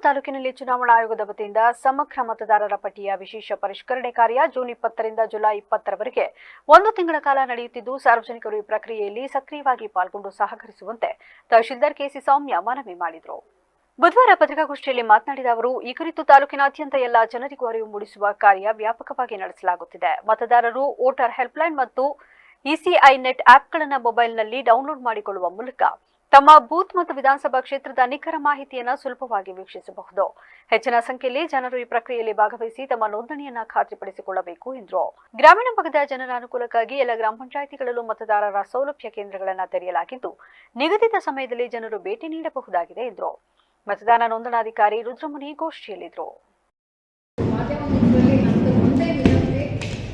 ತಾಲೂಕಿನಲ್ಲಿ ಚುನಾವಣಾ ಆಯೋಗದ ವತಿಯಿಂದ ಸಮಗ್ರ ಮತದಾರರ ಪಟ್ಟಿಯ ವಿಶೇಷ ಪರಿಷ್ಕರಣೆ ಕಾರ್ಯ ಜೂನ್ 20ರಿಂದ ಜುಲೈ 20ರವರೆಗೆ 1 ತಿಂಗಳ ಕಾಲ ನಡೆಯುತ್ತಿದ್ದು ಸಾರ್ವಜನಿಕರು ಈ ಪ್ರಕ್ರಿಯೆಯಲ್ಲಿ ಸಕ್ರಿಯವಾಗಿ ಪಾಲ್ಗೊಂಡು ಸಹಕರಿಸುವಂತೆ ತಹಶೀಲ್ದಾರ್ ಕೆಸಿ ಸೌಮ್ಯ ಮನವಿ ಮಾಡಿದರು. ಬುಧವಾರ ಪತ್ರಿಕಾಗೋಷ್ಠಿಯಲ್ಲಿ ಮಾತನಾಡಿದ ಅವರು, ಈ ಕುರಿತು ತಾಲೂಕಿನಾದ್ಯಂತ ಎಲ್ಲ ಜನರಿಗೂ ಅರಿವು ಮೂಡಿಸುವ ಕಾರ್ಯ ವ್ಯಾಪಕವಾಗಿ ನಡೆಸಲಾಗುತ್ತಿದೆ. ಮತದಾರರು ವೋಟರ್ ಹೆಲ್ಪ್ಲೈನ್ ಮತ್ತು ಇಸಿಐ ನೆಟ್ ಆಪ್ಗಳನ್ನು ಮೊಬೈಲ್ನಲ್ಲಿ ಡೌನ್ಲೋಡ್ ಮಾಡಿಕೊಳ್ಳುವ ಮೂಲಕ ತಮ್ಮ ಬೂತ್ ಮತ್ತು ವಿಧಾನಸಭಾ ಕ್ಷೇತ್ರದ ನಿಖರ ಮಾಹಿತಿಯನ್ನು ಸುಲಭವಾಗಿ ವೀಕ್ಷಿಸಬಹುದು. ಹೆಚ್ಚಿನ ಸಂಖ್ಯೆಯಲ್ಲಿ ಜನರು ಈ ಪ್ರಕ್ರಿಯೆಯಲ್ಲಿ ಭಾಗವಹಿಸಿ ತಮ್ಮ ನೋಂದಣಿಯನ್ನು ಖಾತ್ರಿಪಡಿಸಿಕೊಳ್ಳಬೇಕು ಎಂದರು. ಗ್ರಾಮೀಣ ಭಾಗದ ಜನರ ಅನುಕೂಲಕ್ಕಾಗಿ ಎಲ್ಲ ಗ್ರಾಮ ಪಂಚಾಯಿತಿಗಳಲ್ಲೂ ಮತದಾರರ ಸೌಲಭ್ಯ ಕೇಂದ್ರಗಳನ್ನು ತೆರೆಯಲಾಗಿದ್ದು ನಿಗದಿತ ಸಮಯದಲ್ಲಿ ಜನರು ಭೇಟಿ ನೀಡಬಹುದಾಗಿದೆ ಎಂದರು. ಮತದಾನ ನೋಂದಣಾಧಿಕಾರಿ ರುದ್ರಮುನಿ ಗೋಷ್ಠಿಯಲ್ಲಿದ್ದರು.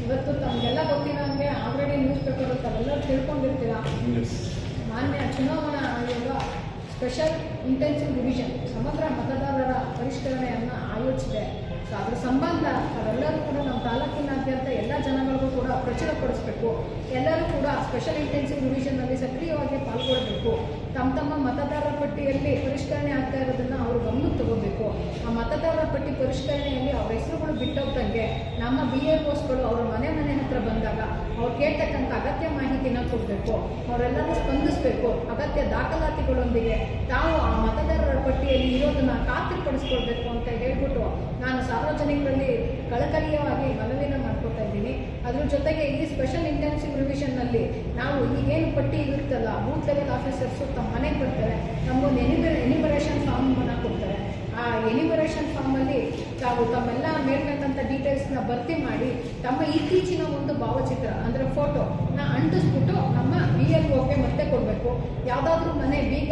ಇವತ್ತು ತಮಗೆಲ್ಲ ಗೊತ್ತಿರೋಂಗೆ ಆಲ್ರೆಡಿ ನ್ಯೂಸ್ ಪೇಪರ್ ತಾವೆಲ್ಲ ತಿಳ್ಕೊಂಡಿರ್ತೀರ. ಮಾನ್ಯ ಚುನಾವಣಾ ಆಯೋಗ ಸ್ಪೆಷಲ್ ಇಂಟೆನ್ಸಿವ್ ರಿವಿಷನ್ ಸಮಗ್ರ ಮತದಾರರ ಪರಿಷ್ಕರಣೆಯನ್ನು ಆಯೋಜಿಸಿದೆ. ಸೊ ಅದರ ಸಂಬಂಧ ಅವೆಲ್ಲರೂ ಕೂಡ ನಮ್ಮ ತಾಲೂಕಿನಾದ್ಯಂತ ಎಲ್ಲ ಜನಗಳಿಗೂ ಕೂಡ ಪ್ರಚುರಪಡಿಸಬೇಕು. ಎಲ್ಲರೂ ಕೂಡ ಸ್ಪೆಷಲ್ ಇಂಟೆನ್ಸಿವ್ ರಿವಿಷನ್ನಲ್ಲಿ ಸಕ್ರಿಯವಾಗಿ ಪಾಲ್ಗೊಳ್ಳಬೇಕು. ತಮ್ಮ ಮತದಾರರ ಪಟ್ಟಿಯಲ್ಲಿ ಪರಿಷ್ಕರಣೆ ಆಗ್ತಾ ಇರೋದನ್ನು ಅವರು ಗಮನಕ್ಕೆ ತಗೋಬೇಕು. ಆ ಮತದಾರರ ಪಟ್ಟಿ ಪರಿಷ್ಕರಣೆಯಲ್ಲಿ ಅವ್ರ ಹೆಸರುಗಳು ಬಿಟ್ಟೋಗ್ದಂಗೆ ನಮ್ಮ BLOಸ್ಗಳು ಅವರ ಮನೆ ಹತ್ರ ಬಂದಾಗ ಅವ್ರು ಕೇಳ್ತಕ್ಕಂಥ ಅಗತ್ಯ ಮಾಹಿತಿನ ಕೊಡಬೇಕು. ಅವರೆಲ್ಲರೂ ಸ್ಪಂದಿಸಬೇಕು. ಅಗತ್ಯ ದಾಖಲಾತಿಗಳೊಂದಿಗೆ ತಾವು ಆ ಮತದಾರರ ಪಟ್ಟಿಯಲ್ಲಿ ಇರೋದನ್ನು ಖಾತ್ರಿಪಡಿಸ್ಕೊಳ್ಬೇಕು ಅಂತ ಹೇಳ್ಬಿಟ್ಟು ನಾನು ಸಾರ್ವಜನಿಕರಲ್ಲಿ ಕಳಕಳಿಯವಾಗಿ ಮನವಿನ ಮಾಡ್ಕೊತಾ ಇದ್ದೀನಿ. ಅದ್ರ ಜೊತೆಗೆ ಈ ಸ್ಪೆಷಲ್ ಇಂಟೆನ್ಸಿವ್ ರಿವಿಷನ್ನಲ್ಲಿ ನಾವು ಈಗೇನು ಪಟ್ಟಿ ಇರುತ್ತಲ್ಲ, ಬೂತ್ ಲೆವೆಲ್ ಆಫೀಸರ್ಸು ತಮ್ಮ ಮನೆಗೆ ಬರ್ತಾರೆ, ನಮಗೊಂದು ಎನಿಮರೇಷನ್ ಫಾರ್ಮನ್ನು ಕೊಡ್ತಾರೆ. ಆ ಎನಿಮರೇಷನ್ ಫಾರ್ಮಲ್ಲಿ ತಾವು ತಮ್ಮೆಲ್ಲ ಮೇಲ್ಕಂಡಂಥ ಡೀಟೇಲ್ಸ್ನ ಭರ್ತಿ ಮಾಡಿ ತಮ್ಮ ಇತ್ತೀಚಿನ ಒಂದು ಭಾವಚಿತ್ರ ಅಂದರೆ ಫೋಟೋನ ಅಂಟಿಸ್ಬಿಟ್ಟು ನಮ್ಮ BLOಗೆ ಮತ್ತೆ ಕೊಡಬೇಕು. ಯಾವುದಾದ್ರೂ ಮನೆ ಬೀಗ